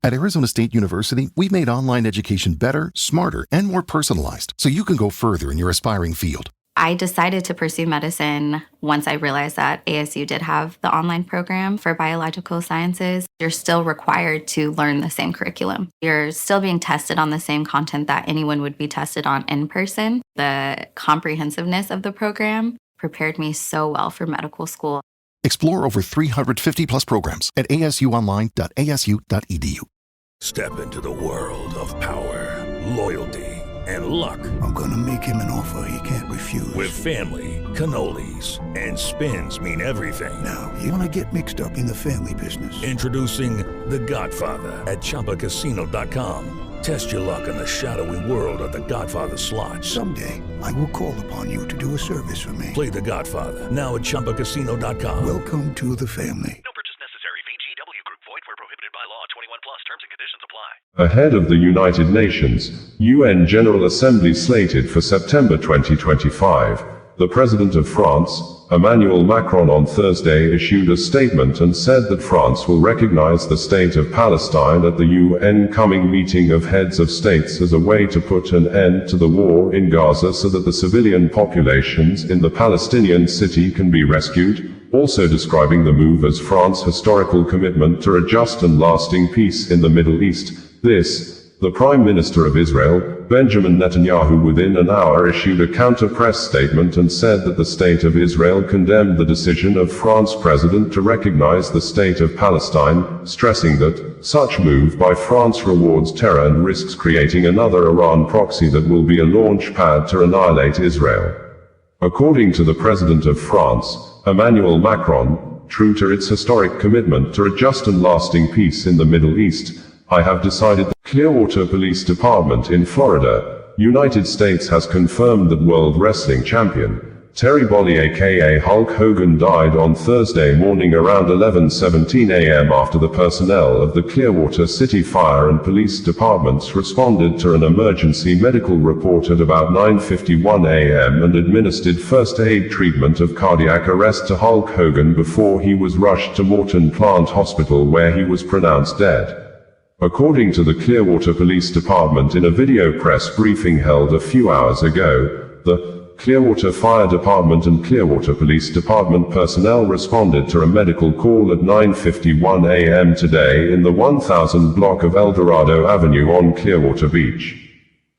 At Arizona State University, we've made online education better, smarter, and more personalized, so you can go further in your aspiring field. I decided to pursue medicine once I realized that ASU did have the online program for biological sciences. You're still required to learn the same curriculum. You're still being tested on the same content that anyone would be tested on in person. The comprehensiveness of the program prepared me so well for medical school. Explore over 350 plus programs at asuonline.asu.edu. Step into the world of power, loyalty, and luck. I'm gonna make him an offer he can't refuse. With family, cannolis, and spins mean everything. Now, you wanna get mixed up in the family business. Introducing The Godfather at ChumbaCasino.com. Test your luck in the shadowy world of The Godfather slot. Someday, I will call upon you to do a service for me. Play The Godfather now at ChumbaCasino.com. Welcome to the family. No purchase necessary. VGW Group. Void where prohibited by law. 21 plus. Terms and conditions apply. Ahead of the United Nations UN General Assembly slated for September 2025, the President of France, Emmanuel Macron, on Thursday issued a statement and said that France will recognize the State of Palestine at the UN coming meeting of heads of states as a way to put an end to the war in Gaza so that the civilian populations in the Palestinian city can be rescued, also describing the move as France's historical commitment to a just and lasting peace in the Middle East. The Prime Minister of Israel, Benjamin Netanyahu, within an hour issued a counter-press statement and said that the State of Israel condemned the decision of France's president to recognize the State of Palestine, stressing that such move by France rewards terror and risks creating another Iran Proxy that will be a launch pad to annihilate Israel. According to the President of France, Emmanuel Macron, true to its historic commitment to a just and lasting peace in the Middle East, I have decided. The Clearwater Police Department in Florida, United States, has confirmed that World Wrestling Champion Terry Bolley aka Hulk Hogan died on Thursday morning around 11:17 a.m. after the personnel of the Clearwater City Fire and Police Departments responded to an emergency medical report at about 9:51 a.m. and administered first aid treatment of cardiac arrest to Hulk Hogan before he was rushed to Morton Plant Hospital, where he was pronounced dead. According to the Clearwater Police Department in a video press briefing held a few hours ago, the Clearwater Fire Department and Clearwater Police Department personnel responded to a medical call at 9:51 a.m. today in the 1000 block of El Dorado Avenue on Clearwater Beach.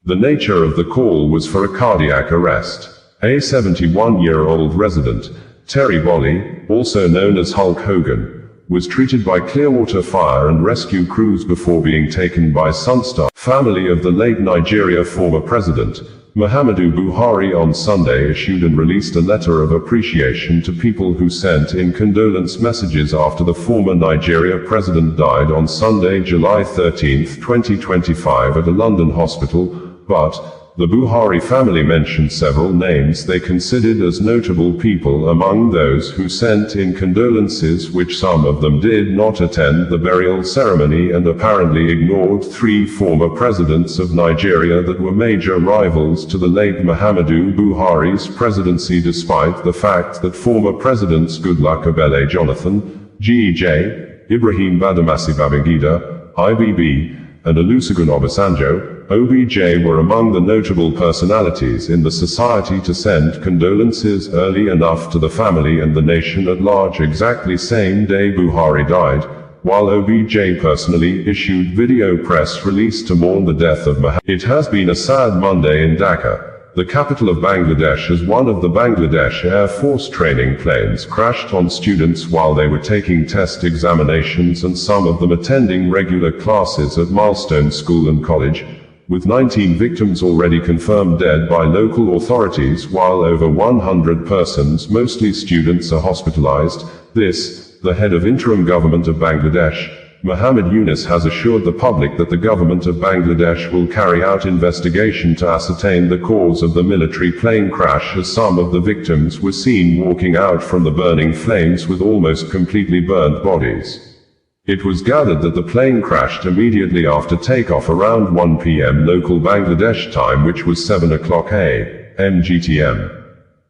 The nature of the call was for a cardiac arrest. A 71-year-old resident, Terry Bolley, also known as Hulk Hogan, was treated by Clearwater Fire and Rescue crews before being taken by Sunstar family of the late Nigeria former president, Muhammadu Buhari, on Sunday issued and released a letter of appreciation to people who sent in condolence messages after the former Nigeria president died on Sunday, July 13, 2025 at a London hospital, but the Buhari family mentioned several names they considered as notable people among those who sent in condolences, which some of them did not attend the burial ceremony and apparently ignored three former presidents of Nigeria that were major rivals to the late Muhammadu Buhari's presidency, despite the fact that former presidents Goodluck Ebele Jonathan, GEJ, Ibrahim Badamasi Babangida, IBB, and Olusegun Obasanjo, OBJ, were among the notable personalities in the society to send condolences early enough to the family and the nation at large exactly same day Buhari died, while OBJ personally issued video press release to mourn the death of Muhammad. It has been a sad Monday in Dhaka, the capital of Bangladesh, as one of the Bangladesh Air Force training planes crashed on students while they were taking test examinations, and some of them attending regular classes at Milestone School and College, with 19 victims already confirmed dead by local authorities, while over 100 persons, mostly students, are hospitalized. The head of interim government of Bangladesh, Muhammad Yunus, has assured the public that the government of Bangladesh will carry out investigation to ascertain the cause of the military plane crash, as some of the victims were seen walking out from the burning flames with almost completely burned bodies. It was gathered that the plane crashed immediately after takeoff around 1 p.m. local Bangladesh time, which was 7 o'clock a.m. GTM.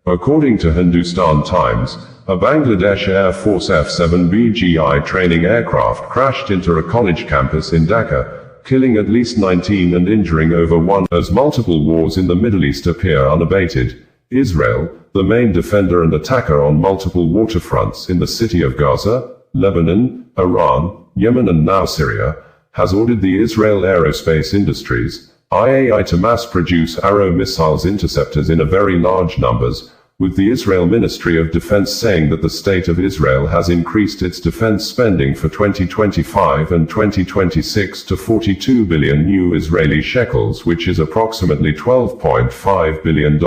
According to Hindustan Times, a Bangladesh Air Force F-7BGI training aircraft crashed into a college campus in Dhaka, killing at least 19 and injuring over 1 as multiple wars in the Middle East appear unabated. Israel, the main defender and attacker on multiple waterfronts in the city of Gaza, Lebanon, Iran, Yemen and now Syria, has ordered the Israel Aerospace Industries, IAI, to mass-produce Arrow missiles interceptors in a very large numbers, with the Israel Ministry of Defense saying that the State of Israel has increased its defense spending for 2025 and 2026 to 42 billion new Israeli shekels, which is approximately $12.5 billion.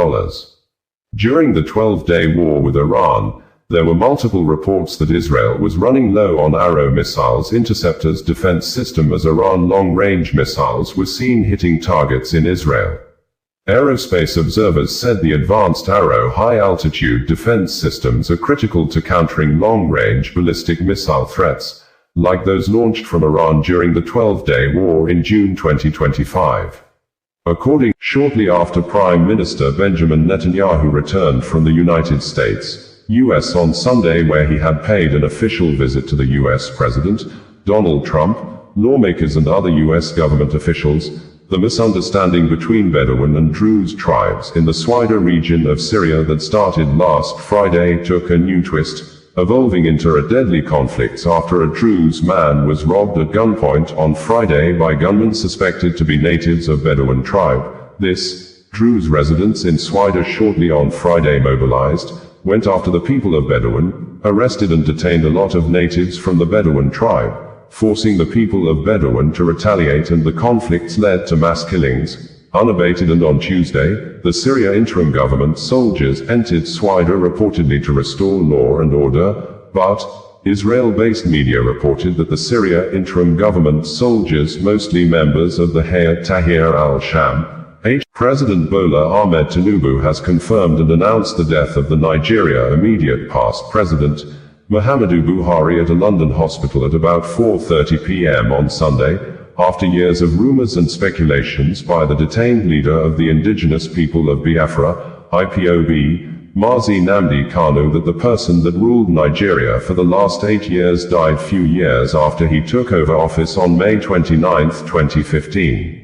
During the 12-day war with Iran, there were multiple reports that Israel was running low on Arrow missiles interceptors defense system as Iran long-range missiles were seen hitting targets in Israel. Aerospace observers said the advanced Arrow high-altitude defense systems are critical to countering long-range ballistic missile threats, like those launched from Iran during the 12-day war in June 2025. Shortly after Prime Minister Benjamin Netanyahu returned from the United States, U.S. on Sunday, where he had paid an official visit to the U.S. President, Donald Trump, lawmakers and other U.S. government officials, the misunderstanding between Bedouin and Druze tribes in the Swaida region of Syria that started last Friday took a new twist, evolving into a deadly conflict after a Druze man was robbed at gunpoint on Friday by gunmen suspected to be natives of Bedouin tribe. Druze residents in Swaida shortly on Friday mobilized, went after the people of Bedouin, arrested and detained a lot of natives from the Bedouin tribe, forcing the people of Bedouin to retaliate, and the conflicts led to mass killings, unabated. And on Tuesday, the Syria interim government soldiers entered Swaida reportedly to restore law and order, but Israel-based media reported that the Syria interim government soldiers, mostly members of the Hayat Tahrir al-Sham, President Bola Ahmed Tinubu has confirmed and announced the death of the Nigeria immediate past president, Muhammadu Buhari, at a London hospital at about 4:30 p.m. on Sunday, after years of rumors and speculations by the detained leader of the indigenous people of Biafra, IPOB, Mazi Nnamdi Kanu, that the person that ruled Nigeria for the last 8 years died few years after he took over office on May 29, 2015.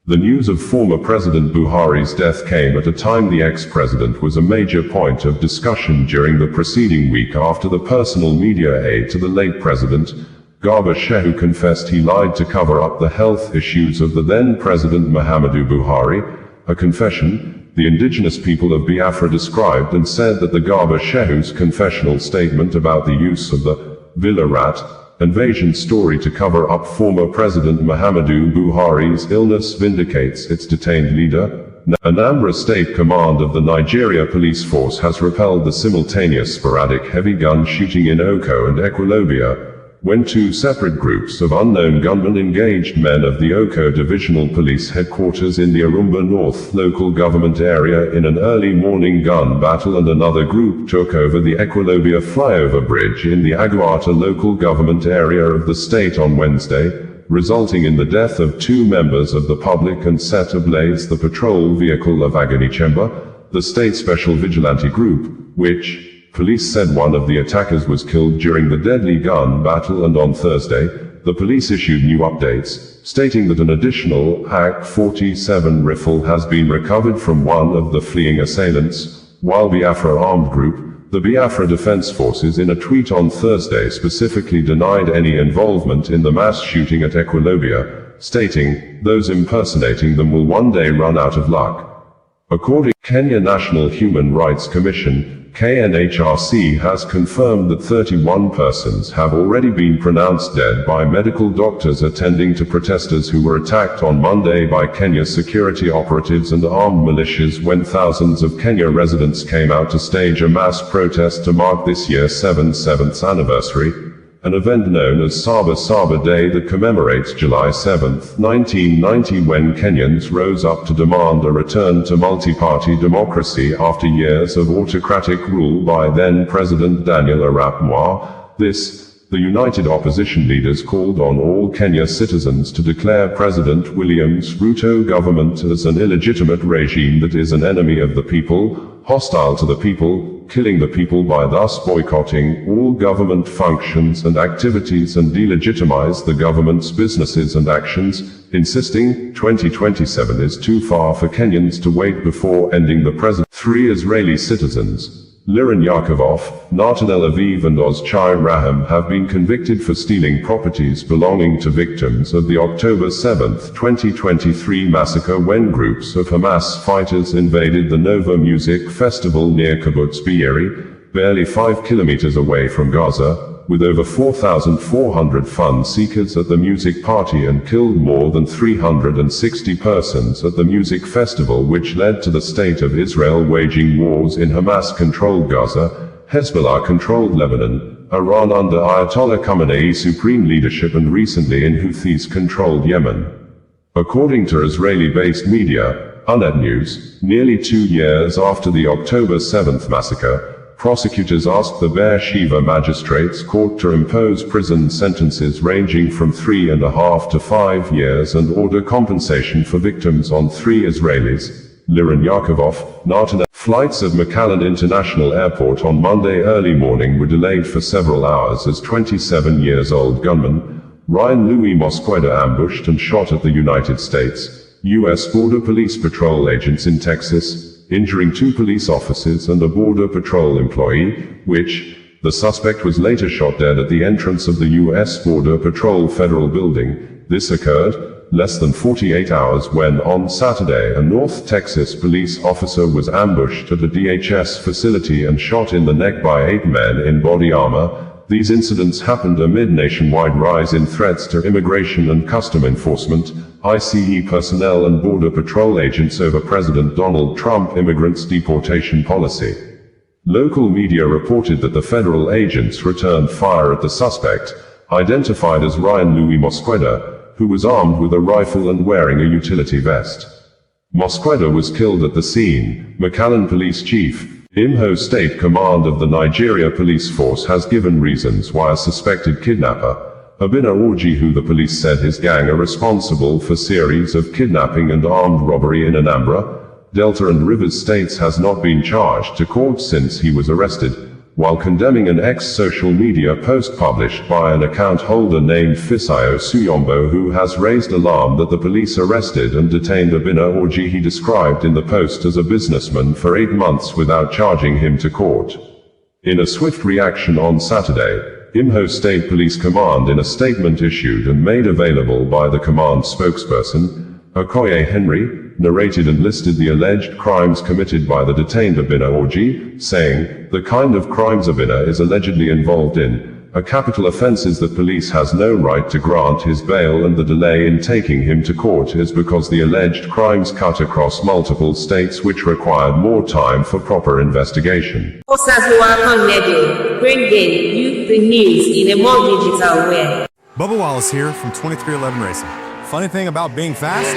The news of former President Buhari's death came at a time the ex-president was a major point of discussion during the preceding week after the personal media aide to the late president, Garba Shehu, confessed he lied to cover up the health issues of the then President Muhammadu Buhari, a confession the indigenous people of Biafra described and said that the Garba Shehu's confessional statement about the use of the Villa Rat invasion story to cover up former President Muhammadu Buhari's illness vindicates its detained leader. Anambra State Command of the Nigeria Police Force has repelled the simultaneous sporadic heavy gun shooting in Oko and Equilobia, when two separate groups of unknown gunmen engaged men of the Oko Divisional Police Headquarters in the Arumba North local government area in an early morning gun battle, and another group took over the Equilobia flyover bridge in the Aguata local government area of the state on Wednesday, resulting in the death of 2 members of the public and set ablaze the patrol vehicle of Agonichemba, the state special vigilante group, which police said one of the attackers was killed during the deadly gun battle. And on Thursday, the police issued new updates, stating that an additional AK-47 rifle has been recovered from one of the fleeing assailants, while Biafra armed group, the Biafra Defense Forces, in a tweet on Thursday specifically denied any involvement in the mass shooting at Equilobia, stating, "Those impersonating them will one day run out of luck." According to Kenya National Human Rights Commission, KNHRC has confirmed that 31 persons have already been pronounced dead by medical doctors attending to protesters who were attacked on Monday by Kenya's security operatives and armed militias when thousands of Kenya residents came out to stage a mass protest to mark this year's 7th anniversary, an event known as Saba Saba Day that commemorates July 7, 1990, when Kenyans rose up to demand a return to multi-party democracy after years of autocratic rule by then President Daniel Arap Moi. The united opposition leaders called on all Kenya citizens to declare President William's Ruto government as an illegitimate regime that is an enemy of the people, hostile to the people, killing the people by thus boycotting all government functions and activities and delegitimize the government's businesses and actions, insisting 2027 is too far for Kenyans to wait before ending the present. 3 Israeli citizens, Liran Yakovov, Natanel Aviv and Ozchai Raham, have been convicted for stealing properties belonging to victims of the October 7, 2023 massacre when groups of Hamas fighters invaded the Nova Music Festival near Kibbutz Be'eri, barely 5 kilometers away from Gaza, with over 4,400 fun seekers at the music party and killed more than 360 persons at the music festival, which led to the state of Israel waging wars in Hamas-controlled Gaza, Hezbollah-controlled Lebanon, Iran under Ayatollah Khamenei supreme leadership, and recently in Houthis-controlled Yemen. According to Israeli-based media, Unet News, nearly 2 years after the October 7 massacre, prosecutors asked the Beersheba Magistrates Court to impose prison sentences ranging from 3.5 to 5 years and order compensation for victims on 3 Israelis, Liran Yakovov, Natanel. Flights of McAllen International Airport on Monday early morning were delayed for several hours as 27-year-old gunman Ryan Louis Mosqueda ambushed and shot at the United States, U.S. Border Police patrol agents in Texas, injuring 2 police officers and a Border Patrol employee, which, the suspect was later shot dead at the entrance of the U.S. Border Patrol Federal Building. This occurred less than 48 hours when, on Saturday, a North Texas police officer was ambushed at a DHS facility and shot in the neck by 8 men in body armor. These incidents happened amid nationwide rise in threats to immigration and custom enforcement, ICE personnel and Border Patrol agents over President Donald Trump immigrants' deportation policy. Local media reported that the federal agents returned fire at the suspect, identified as Ryan Louis Mosqueda, who was armed with a rifle and wearing a utility vest. Mosqueda was killed at the scene. McAllen Police Chief Imo State Command of the Nigeria Police Force has given reasons why a suspected kidnapper, Abina Orji, who the police said his gang are responsible for series of kidnapping and armed robbery in Anambra, Delta and Rivers states, has not been charged to court since he was arrested, while condemning an ex-social media post published by an account holder named Fisayo Suyombo, who has raised alarm that the police arrested and detained Abina Orji, he described in the post as a businessman, for 8 months without charging him to court. In a swift reaction on Saturday, Imo State Police Command, in a statement issued and made available by the command spokesperson, Okoye Henry, narrated and listed the alleged crimes committed by the detained Abina Orji, saying, "The kind of crimes Abina is allegedly involved in, are capital offenses that police has no right to grant his bail, and the delay in taking him to court is because the alleged crimes cut across multiple states which required more time for proper investigation." Bringing you the news in a more digital way. Bubba Wallace here from 2311 Racing. Funny thing about being fast?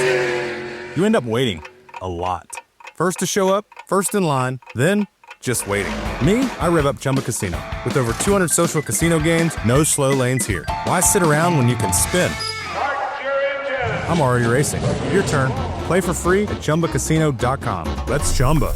You end up waiting a lot. First to show up, first in line, then just waiting. Me, I rev up Chumba Casino. With over 200 social casino games, no slow lanes here. Why sit around when you can spin? I'm already racing. Your turn. Play for free at ChumbaCasino.com. Let's Chumba.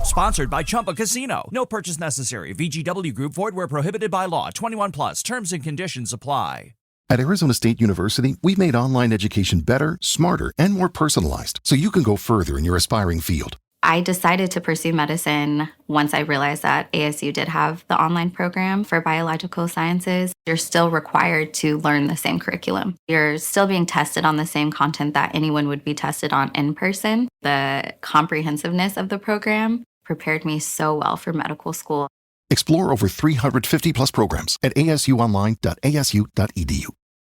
Sponsored by Chumba Casino. No purchase necessary. VGW Group. Void where prohibited by law. 21 plus. Terms and conditions apply. At Arizona State University, we've made online education better, smarter, and more personalized, so you can go further in your aspiring field. I decided to pursue medicine once I realized that ASU did have the online program for biological sciences. You're still required to learn the same curriculum. You're still being tested on the same content that anyone would be tested on in person. The comprehensiveness of the program prepared me so well for medical school. Explore over 350 plus programs at asuonline.asu.edu.